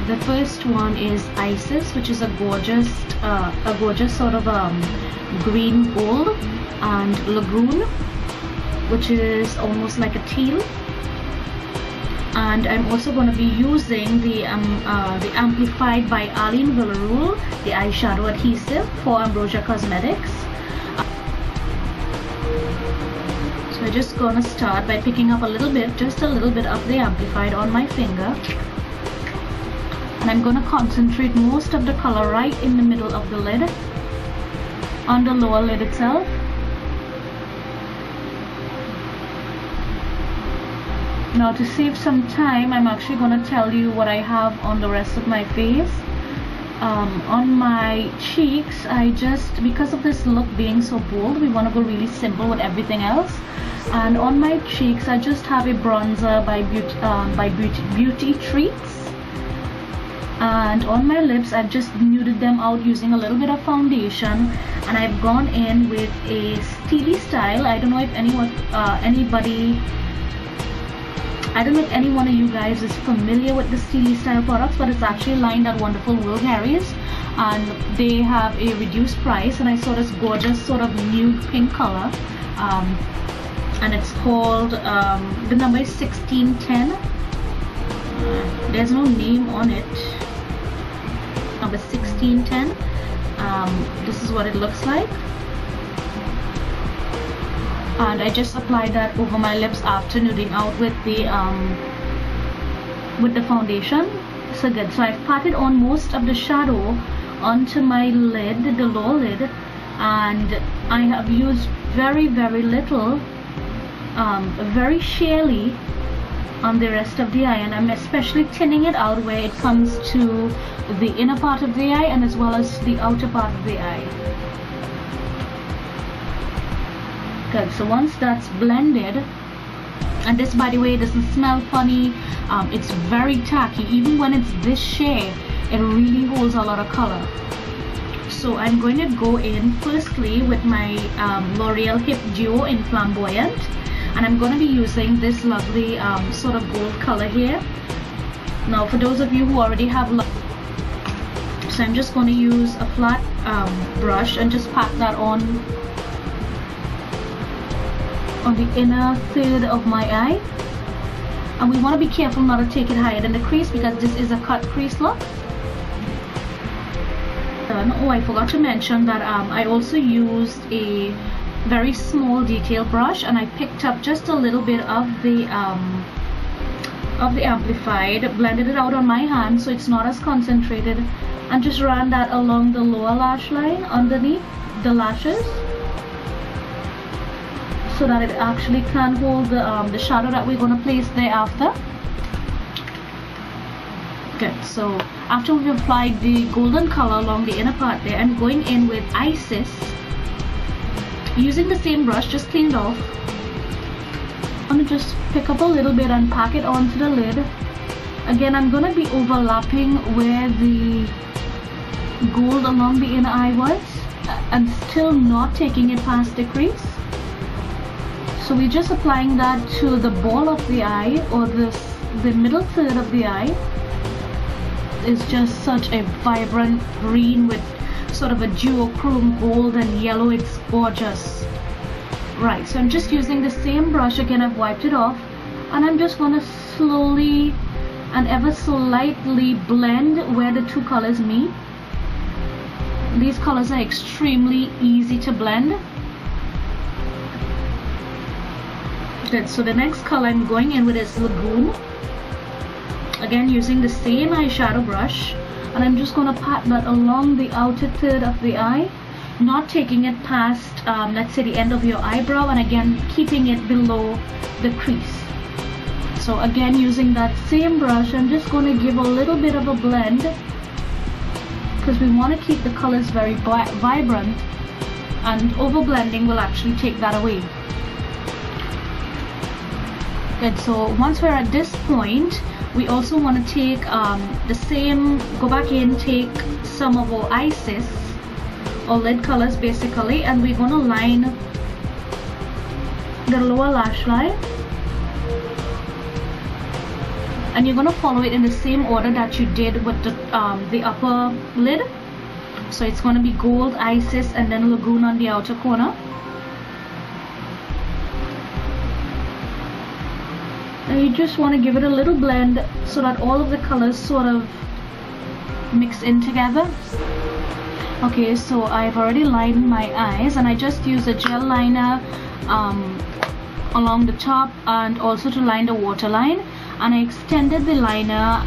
The first one is Isis, which is a gorgeous sort of green gold, and Lagoon, which is almost like a teal. And I'm also going to be using the Amplified by Aline Villarreal, the eyeshadow adhesive for Ambrosia Cosmetics. So I'm just going to start by picking up just a little bit of the Amplified on my finger. And I'm going to concentrate most of the color right in the middle of the lid, on the lower lid itself. Now, to save some time, I'm actually going to tell you what I have on the rest of my face. On my cheeks, because of this look being so bold, we want to go really simple with everything else. And on my cheeks, I just have a bronzer by Beauty Treats. And on my lips, I've just nuded them out using a little bit of foundation, and I've gone in with a steely style. I don't know if any one of you guys is familiar with the steely style products, but it's actually lined at Wonderful World Harry's, and they have a reduced price. And I saw this gorgeous sort of nude pink color, and it's called the number is 1610. There's no name on it. Number 1610. This is what it looks like, and I just applied that over my lips after nuding out with the foundation. So good. So I've patted on most of the shadow onto my lid, the lower lid, and I have used very little, very sheerly on the rest of the eye, and I'm especially thinning it out where it comes to the inner part of the eye and as well as the outer part of the eye. Good. So once that's blended, and this, by the way, doesn't smell funny, it's very tacky. Even when it's this shade, it really holds a lot of color. So I'm going to go in firstly with my L'Oreal Hip Duo in Flamboyant. And I'm going to be using this lovely sort of gold color here. Now, for those of you who already have so I'm just going to use a flat brush and just pat that on the inner third of my eye. And we want to be careful not to take it higher than the crease, because this is a cut crease look. Oh, I forgot to mention that I also used a very small detail brush, and I picked up just a little bit of the Amplified, blended it out on my hand so it's not as concentrated, and just ran that along the lower lash line underneath the lashes, so that it actually can hold the shadow that we're going to place thereafter. Good. So after we've applied the golden color along the inner part there, I'm going in with Isis, using the same brush, just cleaned off. I'm going to just pick up a little bit and pack it onto the lid. Again, I'm going to be overlapping where the gold along the inner eye was, and still not taking it past the crease. So we're just applying that to the ball of the eye, or the middle third of the eye. It's just such a vibrant green with sort of a duochrome gold and yellow. It's gorgeous. Right, so I'm just using the same brush again. I've wiped it off, and I'm just going to slowly and ever so lightly blend where the two colors meet. These colors are extremely easy to blend. Good. So the next color I'm going in with is Lagoon, again using the same eyeshadow brush, and I'm just going to pat that along the outer third of the eye, not taking it past let's say the end of your eyebrow, and again keeping it below the crease. So again, using that same brush, I'm just going to give a little bit of a blend because we want to keep the colors very vibrant, and over blending will actually take that away. Good, so once we're at this point, we also want to take the same, go back in, take some of our ices or lid colors basically, and we're going to line the lower lash line, and you're going to follow it in the same order that you did with the upper lid. So it's going to be gold, isis, and then lagoon on the outer corner. And you just want to give it a little blend so that all of the colors sort of mix in together. Okay, so I've already lined my eyes, and I just used a gel liner along the top and also to line the waterline, and I extended the liner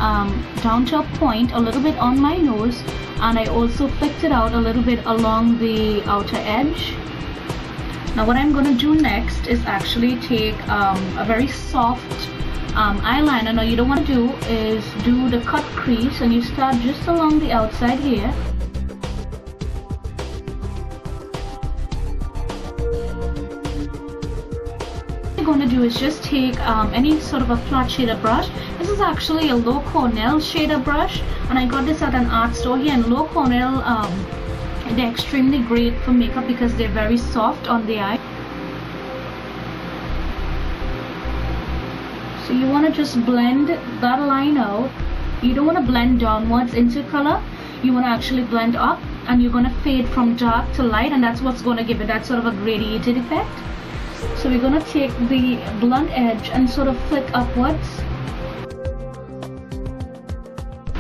down to a point a little bit on my nose, and I also flicked it out a little bit along the outer edge. Now what I'm going to do next is actually take a very soft eyeliner. Now you don't want to do is do the cut crease, and you start just along the outside here. What you're going to do is just take any sort of a flat shader brush. This is actually a low Cornell shader brush, and I got this at an art store here. And low Cornell, they're extremely great for makeup because they're very soft on the eye. So you want to just blend that line out. You don't want to blend downwards into color. You want to actually blend up, and you're going to fade from dark to light, and that's what's going to give it that sort of a gradiated effect. So we're going to take the blunt edge and sort of flick upwards.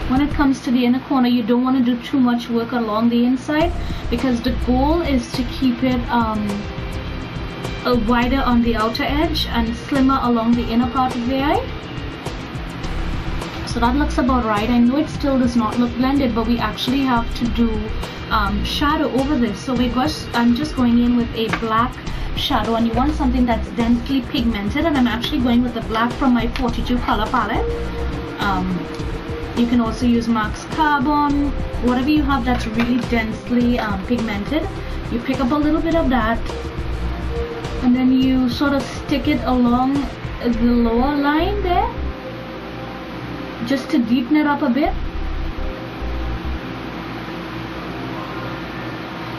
When it comes to the inner corner, you don't want to do too much work along the inside, because the goal is to keep it wider on the outer edge and slimmer along the inner part of the eye. So that looks about right. I know it still does not look blended, but we actually have to do shadow over this. So I'm just going in with a black shadow, and you want something that's densely pigmented, and I'm actually going with the black from my 42 color palette. You can also use Max Carbon, whatever you have that's really densely pigmented. You pick up a little bit of that, and then you sort of stick it along the lower line there, just to deepen it up a bit.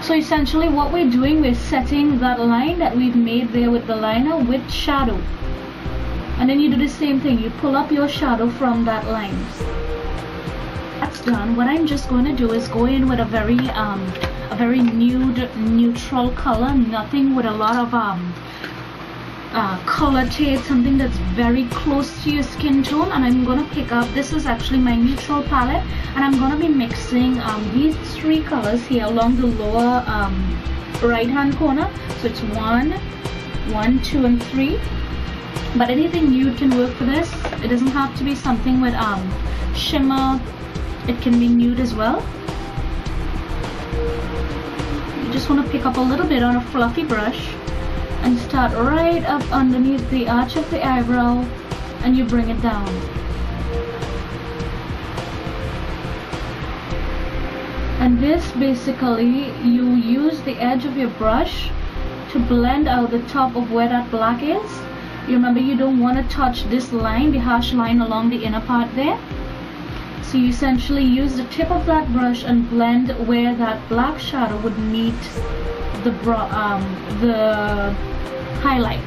So essentially what we're doing, we're setting that line that we've made there with the liner with shadow, and then you do the same thing. You pull up your shadow from that line. That's done. What I'm just going to do is go in with a very nude, neutral color, nothing with a lot of color to it, something that's very close to your skin tone. And I'm going to pick up, this is actually my neutral palette, and I'm going to be mixing these three colors here along the lower right hand corner. So it's 1, 2, and 3. But anything nude can work for this. It doesn't have to be something with shimmer. It can be nude as well. You just want to pick up a little bit on a fluffy brush and start right up underneath the arch of the eyebrow, and you bring it down. And this basically, you use the edge of your brush to blend out the top of where that black is. You remember, you don't want to touch this line, the harsh line along the inner part there. So you essentially use the tip of that brush and blend where that black shadow would meet the highlight.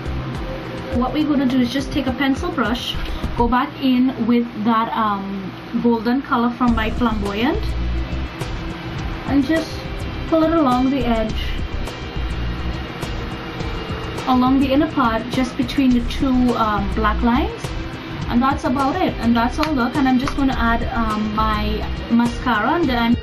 What we're going to do is just take a pencil brush, go back in with that golden color from my Flamboyant, and just pull it along the edge, along the inner part, just between the two black lines. And that's about it, and that's all. Look, and I'm just going to add my mascara, and then I'm